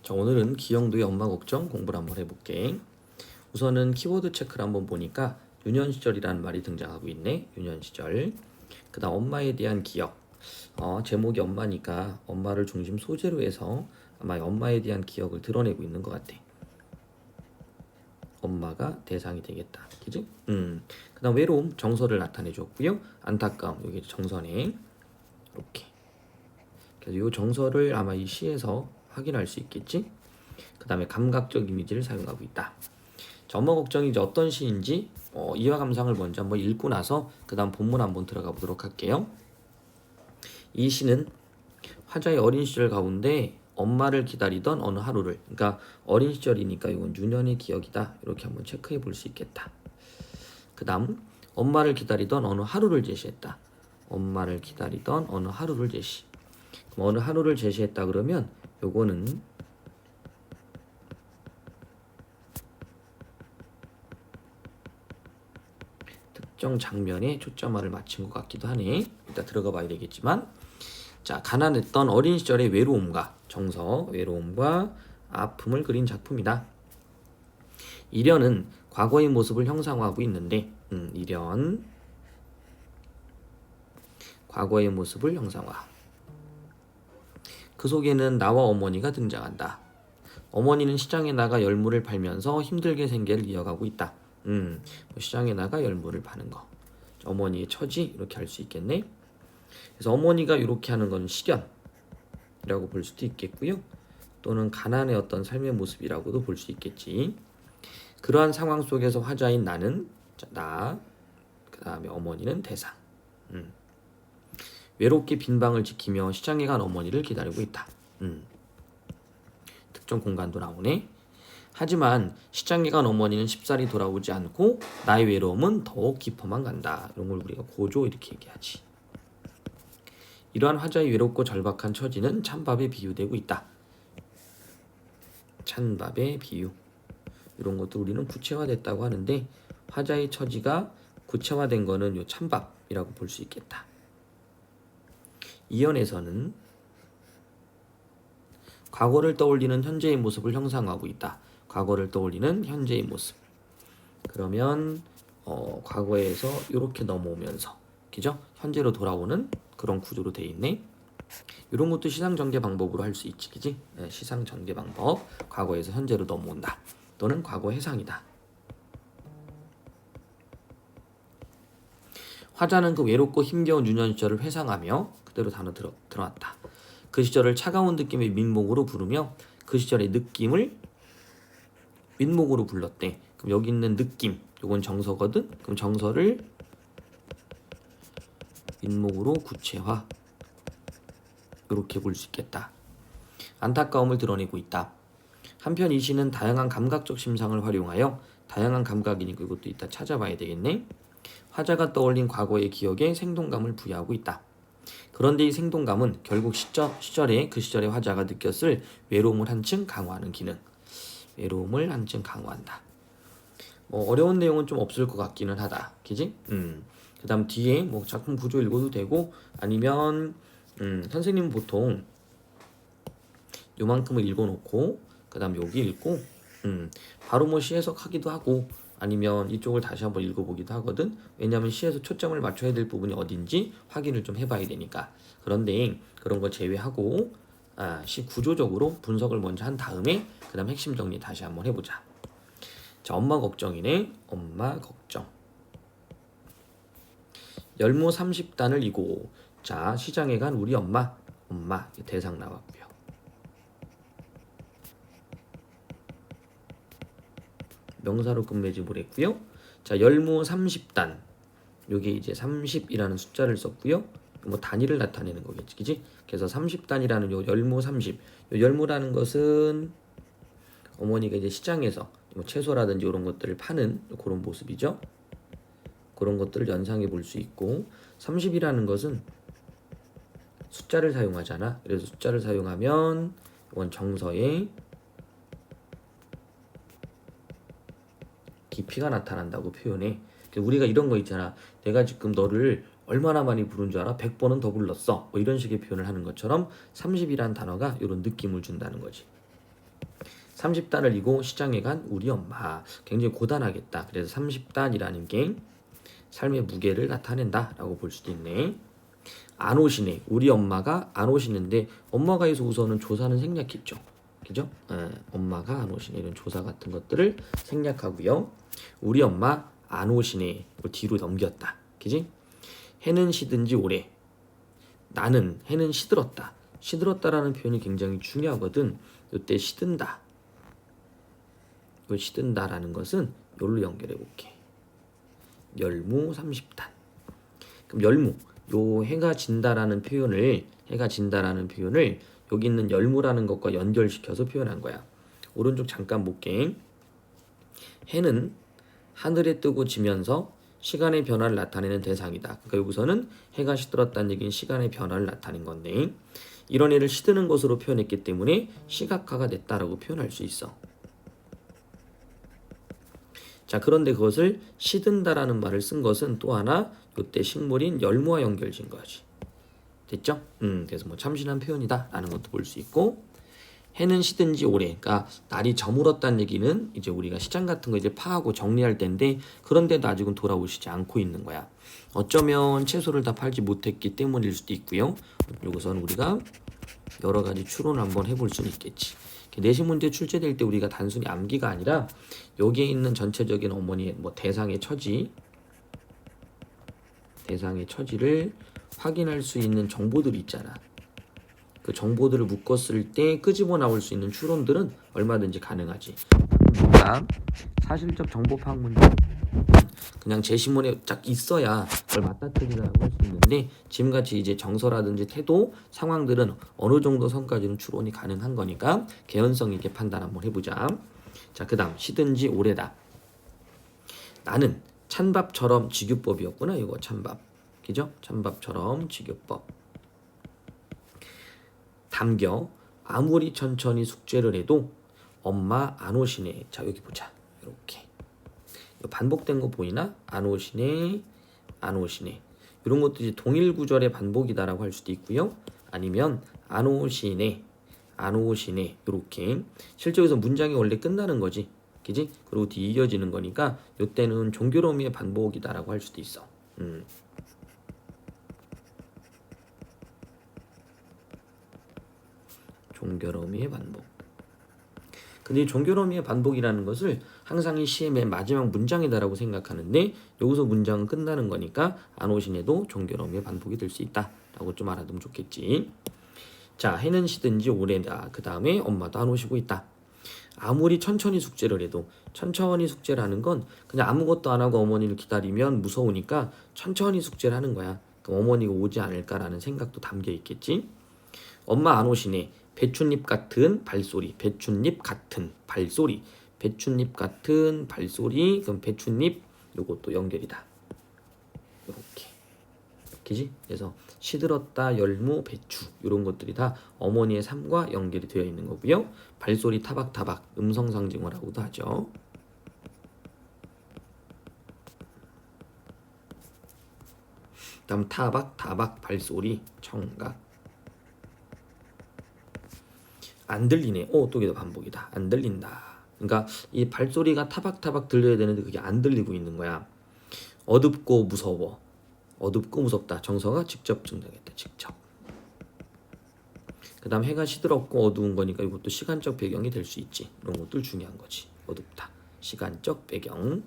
자, 오늘은 기영도의 엄마 걱정 공부를 한번 해볼게. 우선은 키워드 체크를 한번 보니까 유년 시절이라는 말이 등장하고 있네. 유년 시절. 그다음 엄마에 대한 기억. 제목이 엄마니까 엄마를 중심 소재로 해서 아마 엄마에 대한 기억을 드러내고 있는 것 같아. 엄마가 대상이 되겠다. 그지? 그다음 외로움, 정서를 나타내 줬고요. 안타까움, 여기 정서네. 이렇게. 그래서 이 정서를 아마 이 시에서 확인할 수 있겠지? 그 다음에 감각적 이미지를 사용하고 있다. 자, 엄마 걱정이 이제 어떤 시인지 이화 감상을 먼저 한번 읽고 나서 그 다음 본문 한번 들어가 보도록 할게요. 이 시는 화자의 어린 시절 가운데 엄마를 기다리던 어느 하루를, 그러니까 어린 시절이니까 이건 유년의 기억이다, 이렇게 한번 체크해 볼 수 있겠다. 그 다음 엄마를 기다리던 어느 하루를 제시했다. 엄마를 기다리던 어느 하루를 제시. 그럼 어느 하루를 제시했다 그러면 요거는 특정 장면에 초점화를 맞춘 것 같기도 하네. 이따 들어가 봐야 되겠지만, 자, 가난했던 어린 시절의 외로움과 정서, 외로움과 아픔을 그린 작품이다. 이련은 과거의 모습을 형상화하고 있는데, 이련 과거의 모습을 형상화. 그 속에는 나와 어머니가 등장한다. 어머니는 시장에 나가 열무를 팔면서 힘들게 생계를 이어가고 있다. 시장에 나가 열무를 파는 거. 어머니의 처지, 이렇게 할 수 있겠네. 그래서 어머니가 이렇게 하는 건 시련이라고 볼 수도 있겠고요. 또는 가난의 어떤 삶의 모습이라고도 볼 수 있겠지. 그러한 상황 속에서 화자인 나는, 나, 그 다음에 어머니는 대상. 외롭게 빈 방을 지키며 시장에 간 어머니를 기다리고 있다. 특정 공간도 나오네. 하지만 시장에 간 어머니는 쉽사리 돌아오지 않고 나의 외로움은 더욱 깊어만 간다. 이런 걸 우리가 고조 이렇게 얘기하지. 이러한 화자의 외롭고 절박한 처지는 찬밥에 비유되고 있다. 찬밥의 비유. 이런 것도 우리는 구체화됐다고 하는데, 화자의 처지가 구체화된 거는 요 찬밥이라고 볼 수 있겠다. 이연에서는 과거를 떠올리는 현재의 모습을 형상화하고 있다. 과거를 떠올리는 현재의 모습. 그러면 과거에서 이렇게 넘어오면서, 그죠? 현재로 돌아오는 그런 구조로 돼 있네. 이런 것도 시상 전개 방법으로 할 수 있지, 그지? 네, 시상 전개 방법. 과거에서 현재로 넘어온다. 또는 과거 해상이다. 화자는 그 외롭고 힘겨운 유년 시절을 회상하며, 그대로 단어 들어왔다. 그 시절을 차가운 느낌의 민목으로 부르며 그 시절의 느낌을 민목으로 불렀대. 그럼 여기 있는 느낌, 요건 정서거든. 그럼 정서를 민목으로 구체화, 이렇게 볼 수 있겠다. 안타까움을 드러내고 있다. 한편 이 시는 다양한 감각적 심상을 활용하여, 다양한 감각이니까 이것도 이따 찾아봐야 되겠네. 화자가 떠올린 과거의 기억에 생동감을 부여하고 있다. 그런데 이 생동감은 결국 시절에 그 시절의 화자가 느꼈을 외로움을 한층 강화하는 기능. 외로움을 한층 강화한다. 어려운 내용은 좀 없을 것 같기는 하다. 그지? 그 다음 뒤에 작품 구조 읽어도 되고, 아니면 선생님은 보통 요만큼을 읽어놓고 그 다음 여기 읽고 바로 시 해석하기도 하고, 아니면 이쪽을 다시 한번 읽어보기도 하거든. 왜냐하면 시에서 초점을 맞춰야 될 부분이 어딘지 확인을 좀 해봐야 되니까. 그런데 그런 거 제외하고 시 구조적으로 분석을 먼저 한 다음에 그 다음 핵심 정리 다시 한번 해보자. 자, 엄마 걱정이네. 엄마 걱정. 열무 30단을 이고. 자, 시장에 간 우리 엄마 대상 나왔고요. 명사로 끝맺음을 했고요. 자, 열무 30단. 요게 이제 30이라는 숫자를 썼고요. 단위를 나타내는 거겠지, 그지? 그래서 30단이라는 요 열무 30. 요 열무라는 것은 어머니가 이제 시장에서 채소라든지 이런 것들을 파는 그런 모습이죠. 그런 것들을 연상해 볼 수 있고, 30이라는 것은 숫자를 사용하잖아. 그래서 숫자를 사용하면 이건 정서의 깊이가 나타난다고 표현해. 우리가 이런 거 있잖아. 내가 지금 너를 얼마나 많이 부른 줄 알아? 100번은 더 불렀어. 이런 식의 표현을 하는 것처럼 30이란 단어가 이런 느낌을 준다는 거지. 30단을 이고 시장에 간 우리 엄마. 굉장히 고단하겠다. 그래서 30단이라는 게 삶의 무게를 나타낸다라고 볼 수도 있네. 안 오시네. 우리 엄마가 안 오시는데 엄마가 해서 우선은 조사는 생략했죠. 그죠? 엄마가 안 오시네. 이런 조사 같은 것들을 생략하고요. 우리 엄마 안 오시네. 이걸 뒤로 넘겼다. 그지? 해는 시든지 오래. 나는 해는 시들었다. 시들었다라는 표현이 굉장히 중요하거든. 이때 시든다. 이 시든다라는 것은 여기로 연결해 볼게. 열무 30단. 그럼 열무, 요 해가 진다라는 표현을 여기 있는 열무라는 것과 연결시켜서 표현한 거야. 오른쪽 잠깐 볼게. 해는 하늘에 뜨고 지면서 시간의 변화를 나타내는 대상이다. 그러니까 여기서는 해가 시들었다는 얘기는 시간의 변화를 나타낸 건데, 이런 해를 시드는 것으로 표현했기 때문에 시각화가 됐다라고 표현할 수 있어. 자, 그런데 그것을 시든다라는 말을 쓴 것은 또 하나 이때 식물인 열무와 연결진 거지. 됐죠? 그래서 뭐 참신한 표현이다라는 것도 볼 수 있고, 해는 시든지 오래. 그러니까 날이 저물었다는 얘기는 이제 우리가 시장 같은 거 이제 파하고 정리할 때인데, 그런데도 아직은 돌아오시지 않고 있는 거야. 어쩌면 채소를 다 팔지 못했기 때문일 수도 있고요. 여기서는 우리가 여러 가지 추론을 한번 해볼 수는 있겠지. 내신 문제 출제될 때 우리가 단순히 암기가 아니라 여기에 있는 전체적인 어머니의 뭐 대상의 처지를 확인할 수 있는 정보들이 있잖아. 그 정보들을 묶었을 때 끄집어 나올 수 있는 추론들은 얼마든지 가능하지. 우리가 사실적 정보 파악 문제 그냥 제시문에 딱 있어야 그걸 맞닥뜨리라고 할 수 있는데, 지금같이 이제 정서라든지 태도, 상황들은 어느 정도 선까지는 추론이 가능한 거니까 개연성 있게 판단 한번 해보자. 자, 그 다음 시든지 오래다. 나는 찬밥처럼 직유법이었구나. 이거 찬밥. 그죠? 찬밥처럼 직유법. 담겨 아무리 천천히 숙제를 해도 엄마 안 오시네. 자, 여기 보자. 이렇게 반복된 거 보이나? 안 오시네, 안 오시네. 이런 것들이 동일 구절의 반복이다라고 할 수도 있고요. 아니면 안 오시네, 안 오시네. 이렇게 실제 여기서 문장이 원래 끝나는 거지, 그지? 그리고 뒤 이어지는 거니까 이때는 종교로미의 반복이다라고 할 수도 있어. 종교로미의 반복. 근데 이 종교로미의 반복이라는 것을 항상 이 시의 맨 마지막 문장이다라고 생각하는데, 여기서 문장은 끝나는 거니까 안 오시네도 종교로미의 반복이 될 수 있다라고 좀 알아두면 좋겠지. 자, 해는 시든지 오래다. 그 다음에 엄마도 안 오시고 있다. 아무리 천천히 숙제를 해도, 천천히 숙제라는 건 그냥 아무것도 안 하고 어머니를 기다리면 무서우니까 천천히 숙제를 하는 거야. 그럼 어머니가 오지 않을까라는 생각도 담겨 있겠지. 엄마 안 오시네. 배춧잎 같은 발소리. 배춧잎 같은 발소리. 배춧잎 같은 발소리. 그럼 배춧잎 요것도 연결이다. 이렇게. 그지? 그래서 시들었다, 열무, 배추 이런 것들이 다 어머니의 삶과 연결이 되어 있는 거고요. 발소리 타박타박 음성상징어라고도 하죠. 다음 타박, 타박, 발소리, 청각. 안 들리네. 또 이게 반복이다. 안 들린다. 그러니까 이 발소리가 타박타박 들려야 되는데 그게 안 들리고 있는 거야. 어둡고 무서워. 어둡고 무섭다. 정서가 직접 증명했다. 직접. 그 다음 해가 시들었고 어두운 거니까 이것도 시간적 배경이 될 수 있지. 이런 것들 중요한 거지. 어둡다. 시간적 배경.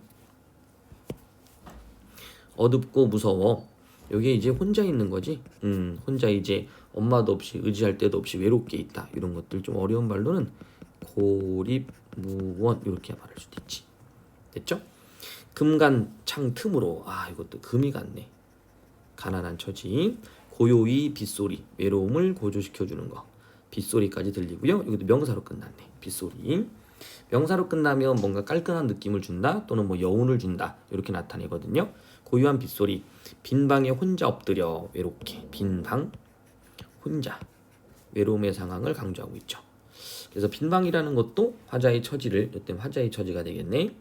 어둡고 무서워. 여기에 이제 혼자 있는 거지. 혼자 이제 엄마도 없이 의지할 데도 없이 외롭게 있다. 이런 것들 좀 어려운 말로는 고립무원 이렇게 말할 수도 있지. 됐죠? 금간창 틈으로. 이것도 금이 같네. 가난한 처지. 고요히 빗소리. 외로움을 고조시켜주는 거. 빗소리까지 들리고요. 여기도 명사로 끝났네. 빗소리. 명사로 끝나면 뭔가 깔끔한 느낌을 준다, 또는 뭐 여운을 준다, 이렇게 나타내거든요. 고요한 빗소리. 빈 방에 혼자 엎드려 외롭게. 빈 방, 혼자. 외로움의 상황을 강조하고 있죠. 그래서 빈 방이라는 것도 화자의 처지를, 이때 화자의 처지가 되겠네.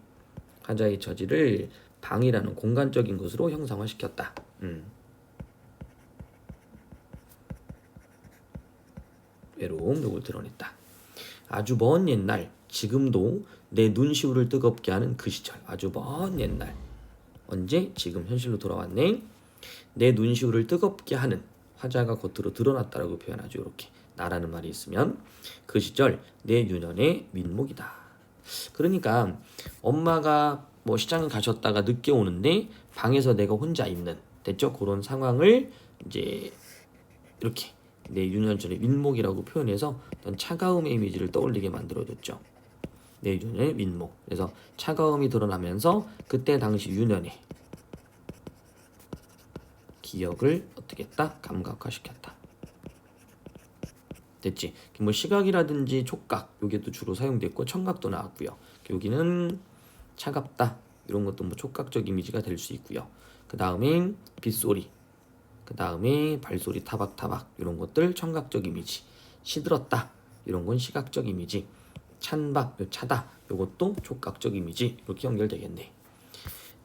화자의 처지를 방이라는 공간적인 것으로 형상화시켰다. 외로움, 요걸 드러냈다. 아주 먼 옛날 지금도 내 눈시울을 뜨겁게 하는 그 시절. 아주 먼 옛날. 언제? 지금 현실로 돌아왔네. 내 눈시울을 뜨겁게 하는 화자가 겉으로 드러났다라고 표현하죠. 이렇게 나라는 말이 있으면 그 시절 내 유년의 민목이다. 그러니까 엄마가 뭐 시장에 가셨다가 늦게 오는데 방에서 내가 혼자 있는, 됐죠? 그런 상황을 이제 이렇게 내 유년절의 민목이라고 표현해서 어떤 차가움의 이미지를 떠올리게 만들어줬죠. 내 유년의 민목. 그래서 차가움이 드러나면서 그때 당시 유년의 기억을 어떻게 했다? 감각화시켰다. 됐지? 뭐 시각이라든지 촉각, 요게 또 주로 사용됐고 청각도 나왔고요. 여기는 차갑다, 이런 것도 뭐 촉각적 이미지가 될 수 있고요. 그 다음에 빗소리, 그 다음에 발소리 타박타박, 이런 것들 청각적 이미지. 시들었다, 이런 건 시각적 이미지. 찬밥, 차다, 요것도 촉각적 이미지. 이렇게 연결되겠네.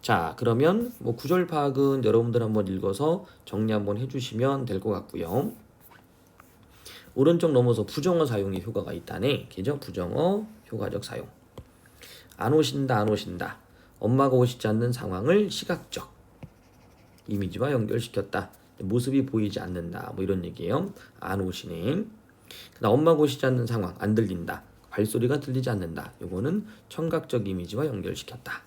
자, 그러면 뭐 구절 파악은 여러분들 한번 읽어서 정리 한번 해주시면 될 것 같고요. 오른쪽 넘어서 부정어 사용의 효과가 있다네. 그죠? 부정어 효과적 사용. 안 오신다, 안 오신다. 엄마가 오시지 않는 상황을 시각적 이미지와 연결시켰다. 모습이 보이지 않는다. 뭐 이런 얘기예요. 안 오시네. 그다음 엄마가 오시지 않는 상황, 안 들린다. 발소리가 들리지 않는다. 요거는 청각적 이미지와 연결시켰다.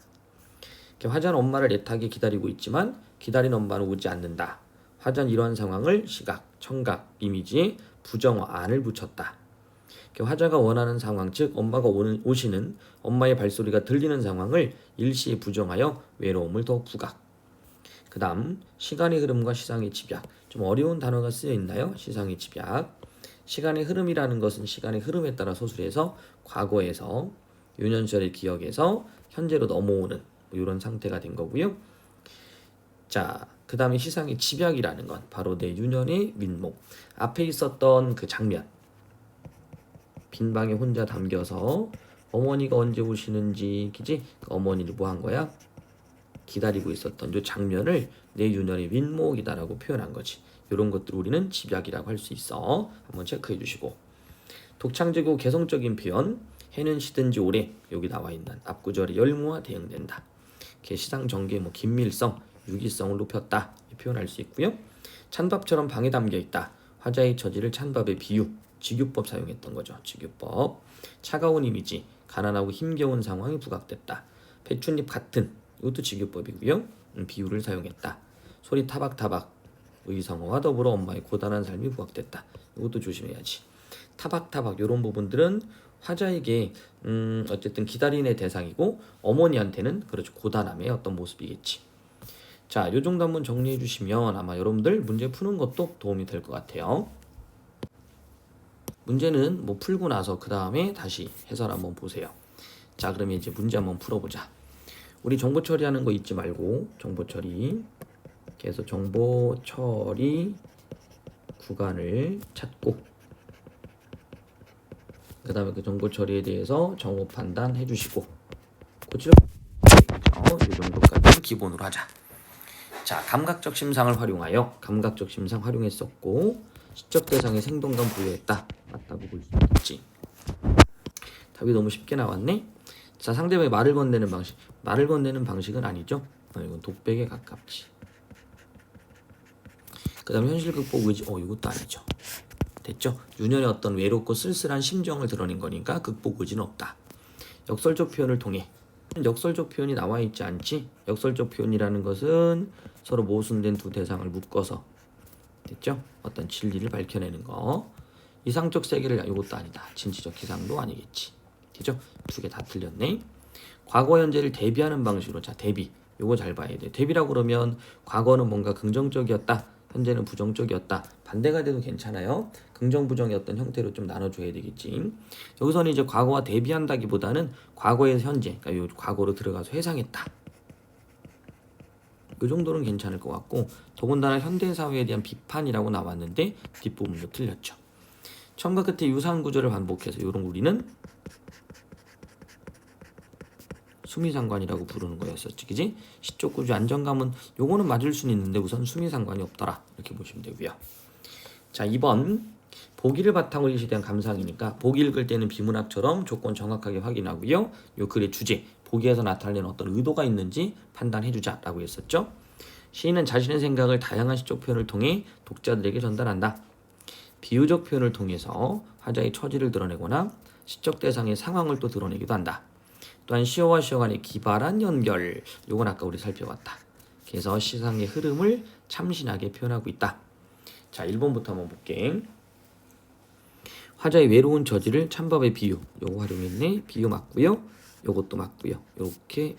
화자는 엄마를 애타게 기다리고 있지만 기다린 엄마는 오지 않는다. 화자는 이러한 상황을 시각, 청각, 이미지에 부정어 안을 붙였다. 화자가 원하는 상황, 즉 엄마가 오시는 엄마의 발소리가 들리는 상황을 일시에 부정하여 외로움을 더 부각. 그 다음 시간의 흐름과 시상의 집약. 좀 어려운 단어가 쓰여 있나요? 시상의 집약. 시간의 흐름이라는 것은 시간의 흐름에 따라 소술해서 과거에서 유년시절의 기억에서 현재로 넘어오는 뭐 이런 상태가 된 거고요. 자, 그 다음에 시상의 집약이라는 건 바로 내 유년의 민목. 앞에 있었던 그 장면, 빈 방에 혼자 담겨서 어머니가 언제 오시는지, 그지? 그 어머니를 뭐 한 거야? 기다리고 있었던 이 장면을 내 유년의 민목이다라고 표현한 거지. 이런 것들 우리는 집약이라고 할 수 있어. 한번 체크해 주시고. 독창적이고 개성적인 표현. 해는 시든지 오래, 여기 나와 있는 앞구절이 열무와 대응된다. 시상 전개, 뭐 긴밀성, 유기성을 높였다, 표현할 수 있고요. 찬밥처럼 방에 담겨 있다. 화자의 처지를 찬밥의 비유, 직유법 사용했던 거죠. 직유법. 차가운 이미지, 가난하고 힘겨운 상황이 부각됐다. 배춧잎 같은, 이것도 직유법이고요. 비유를 사용했다. 소리 타박타박, 의성어와 더불어 엄마의 고단한 삶이 부각됐다. 이것도 조심해야지. 타박타박 이런 부분들은 화자에게 어쨌든 기다림의 대상이고 어머니한테는 그렇죠, 고단함의 어떤 모습이겠지. 자, 요 정도 한번 정리해 주시면 아마 여러분들 문제 푸는 것도 도움이 될 것 같아요. 문제는 뭐 풀고 나서 그 다음에 다시 해설 한번 보세요. 자, 그러면 이제 문제 한번 풀어보자. 우리 정보 처리하는 거 잊지 말고 정보 처리. 그래서 정보 처리 구간을 찾고 그 다음에 그 정보 처리에 대해서 정보 판단 해주시고 고치려 이 정도까지 기본으로 하자. 자, 감각적 심상을 활용하여 감각적 심상 활용했었고 시적 대상의 생동감 부여했다. 맞다고 볼 수 있지. 답이 너무 쉽게 나왔네. 자, 상대방의 말을 건네는 방식. 말을 건네는 방식은 아니죠. 이건 독백에 가깝지. 그 다음에 현실 극복 의지. 이것도 아니죠. 됐죠? 유년의 어떤 외롭고 쓸쓸한 심정을 드러낸 거니까 극복 의지는 없다. 역설적 표현을 통해. 역설적 표현이 나와 있지 않지? 역설적 표현이라는 것은 서로 모순된 두 대상을 묶어서, 됐죠? 어떤 진리를 밝혀내는 거. 이상적 세계를, 이것도 아니다. 진취적 기상도 아니겠지. 됐죠? 두 개 다 틀렸네. 과거 현재를 대비하는 방식으로. 자, 대비. 요거 잘 봐야 돼. 대비라고 그러면 과거는 뭔가 긍정적이었다, 현재는 부정적이었다. 반대가 돼도 괜찮아요. 긍정 부정의 어떤 형태로 좀 나눠줘야 되겠지. 여기서는 이제 과거와 대비한다기보다는 과거에서 현재, 그러니까 요 과거로 들어가서 회상했다. 이 정도는 괜찮을 것 같고, 더군다나 현대 사회에 대한 비판이라고 나왔는데 뒷부분도 틀렸죠. 처음과 끝에 유사한 구조를 반복해서 이런 우리는 수미상관이라고 부르는 거였었지, 그지? 시적 구조 안정감은 요거는 맞을 수는 있는데 우선 수미상관이 없더라, 이렇게 보시면 되고요. 자, 2번 보기를 바탕으로 이시에 대한 감상이니까 보기 읽을 때는 비문학처럼 조건 정확하게 확인하고요. 요 글의 주제, 보기에서 나타내는 어떤 의도가 있는지 판단해주자라고 했었죠. 시인은 자신의 생각을 다양한 시적 표현을 통해 독자들에게 전달한다. 비유적 표현을 통해서 화자의 처지를 드러내거나 시적 대상의 상황을 또 드러내기도 한다. 또한 시어와 시어 간의 기발한 연결, 요건 아까 우리 살펴봤다. 그래서 시상의 흐름을 참신하게 표현하고 있다. 자, 1번부터 한번 볼게. 화자의 외로운 처지를 찬밥의 비유, 요거 활용했네. 비유 맞고요. 요것도 맞고요. 요렇게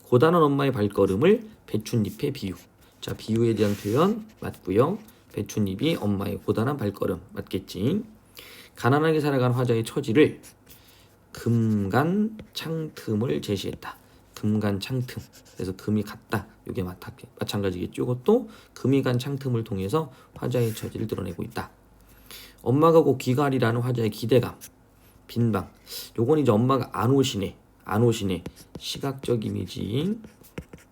고단한 엄마의 발걸음을 배춧잎의 비유. 자, 비유에 대한 표현 맞고요. 배춧잎이 엄마의 고단한 발걸음 맞겠지. 가난하게 살아간 화자의 처지를 금간 창틈을 제시했다. 금간 창틈. 그래서 금이 갔다. 이게 마찬가지겠죠. 이것도 금이 간 창틈을 통해서 화자의 처지를 드러내고 있다. 엄마가 곧 귀가리라는 화자의 기대감. 빈방. 요건 이제 엄마가 안 오시네. 시각적 이미지,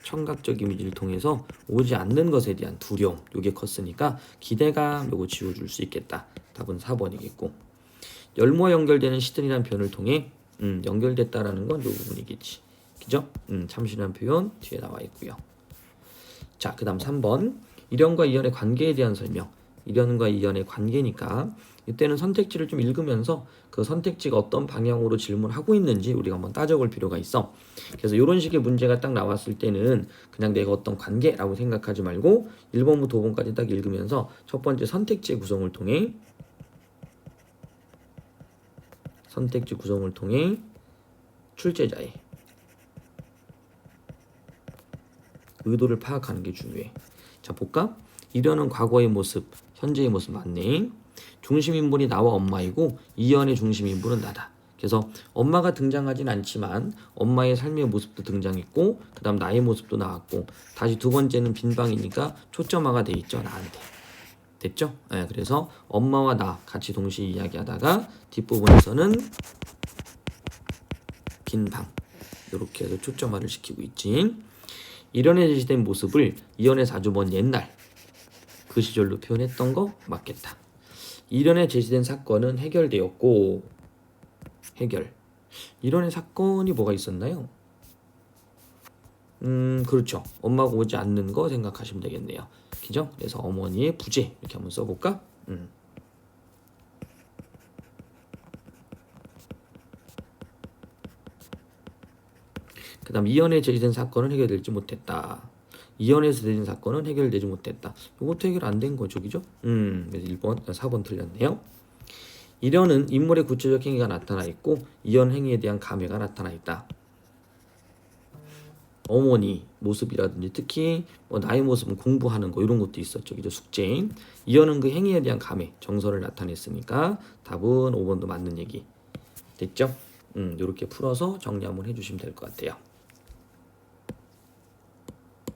청각적 이미지를 통해서 오지 않는 것에 대한 두려움. 요게 컸으니까 기대감 요거 지워줄 수 있겠다. 답은 4번이겠고. 열무와 연결되는 시든이라는 표현을 통해 연결됐다라는 건 요 부분이겠지. 그죠? 참신한 표현 뒤에 나와 있고요. 자, 그 다음 3번. 일연과 이연의 관계에 대한 설명. 일연과 이연의 관계니까 이때는 선택지를 좀 읽으면서 그 선택지가 어떤 방향으로 질문하고 있는지 우리가 한번 따져볼 필요가 있어. 그래서 이런 식의 문제가 딱 나왔을 때는 그냥 내가 어떤 관계라고 생각하지 말고 1번부터 5번까지 딱 읽으면서 첫 번째 선택지 구성을 통해 출제자의 의도를 파악하는 게 중요해. 자, 볼까? 이련은 과거의 모습, 현재의 모습 맞네. 중심인물이 나와 엄마이고 이연의 중심인물은 나다. 그래서 엄마가 등장하진 않지만 엄마의 삶의 모습도 등장했고 그 다음 나의 모습도 나왔고 다시 두 번째는 빈방이니까 초점화가 돼 있죠. 나한테. 됐죠? 네, 그래서 엄마와 나 같이 동시에 이야기하다가 뒷부분에서는 빈방 이렇게 해서 초점화를 시키고 있지. 이련에 제시된 모습을 이연의 자주 먼 옛날 그 시절로 표현했던 거 맞겠다. 이련에 제시된 사건은 해결되었고 이련의 사건이 뭐가 있었나요? 그렇죠. 엄마가 오지 않는 거 생각하시면 되겠네요. 그죠? 그래서 어머니의 부재 이렇게 한번 써볼까? 그 다음 이연에 제기된 사건은 해결되지 못했다. 이연에서 제기된 사건은 해결되지 못했다. 이것도 해결 안 된 거죠. 그죠? 그래서 1번, 4번 틀렸네요. 이련은 인물의 구체적 행위가 나타나 있고 이연 행위에 대한 감회가 나타나 있다. 어머니 모습이라든지 특히 나의 모습은 공부하는 거 이런 것도 있었죠. 그죠? 숙제. 이연은 그 행위에 대한 감회, 정서를 나타냈으니까 답은 5번도 맞는 얘기. 됐죠? 이렇게 풀어서 정리 한번 해주시면 될 것 같아요.